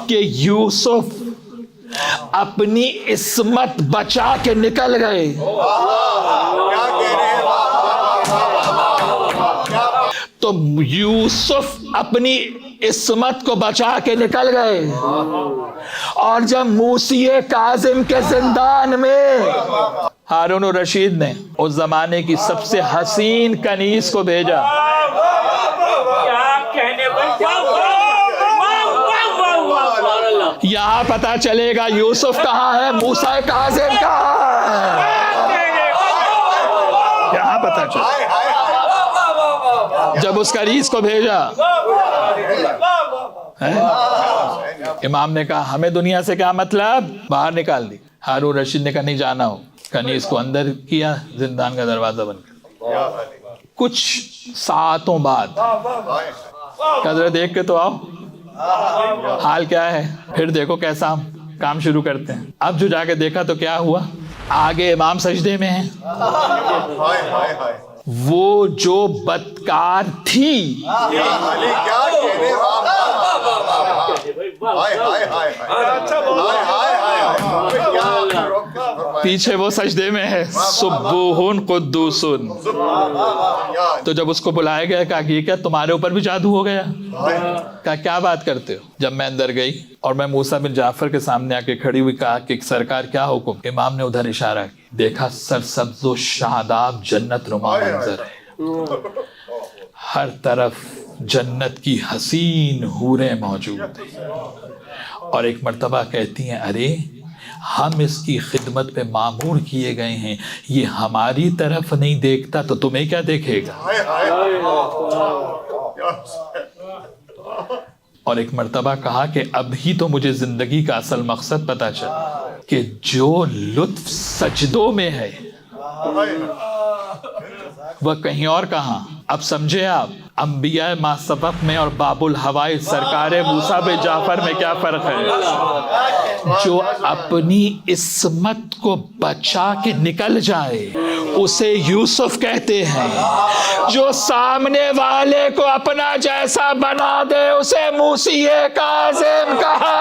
کہ یوسف اپنی عصمت بچا کے نکل گئے. تو یوسف اپنی عصمت کو بچا کے نکل گئے، اور جب موسی کاظم کے زندان میں ہارون الرشید نے اس زمانے کی سب سے حسین کنیز کو بھیجا. یہاں پتا چلے گا یوسف کہاں ہے، موسی کاظم کہاں ہے. یہاں پتا چلے جب اس کنیز کو بھیجا. امام نے کہا ہمیں دنیا سے کیا مطلب، باہر نکال دی. ہارون رشید نے کہا نہیں جانا ہو. کنیز کو اندر کیا، زندان کا دروازہ بند کر. کچھ ساعتوں بعد حضرت دیکھ کے تو آؤ حال کیا ہے، پھر دیکھو کیسا ہم کام شروع کرتے ہیں. اب جو جا کے دیکھا تو کیا ہوا، آگے امام سجدے میں ہیں. وہ جو بدکار تھی پیچھے وہ سجدے میں ہے، سبوحن قدوسن. تو جب اس کو بلایا گیا کہا کہ کیا تمہارے اوپر بھی جادو ہو گیا؟ کہا کیا بات کرتے ہو؟ جب میں اندر گئی اور میں موسیٰ بن جعفر کے سامنے آ کے کھڑی ہوئی، کہا کہ سرکار کیا حکم؟ امام نے ادھر اشارہ کیا، دیکھا سرسبز و شاداب جنت نما منظر ہے، ہر طرف جنت کی حسین حوریں موجود ہیں. اور ایک مرتبہ کہتی ہیں ارے ہم اس کی خدمت پہ مامور کیے گئے ہیں، یہ ہماری طرف نہیں دیکھتا تو تمہیں کیا دیکھے گا. اور ایک مرتبہ کہا کہ اب ہی تو مجھے زندگی کا اصل مقصد پتا چلا کہ جو لطف سجدوں میں ہے وہ کہیں اور کہاں. اب سمجھے آپ انبیاء ما سبق میں اور باب الحوائج سرکار موسیٰ بن جعفر میں کیا فرق ہے. جو اپنی عصمت کو بچا کے نکل جائے اسے یوسف کہتے ہیں، جو سامنے والے کو اپنا جیسا بنا دے اسے موسی کاظم کہا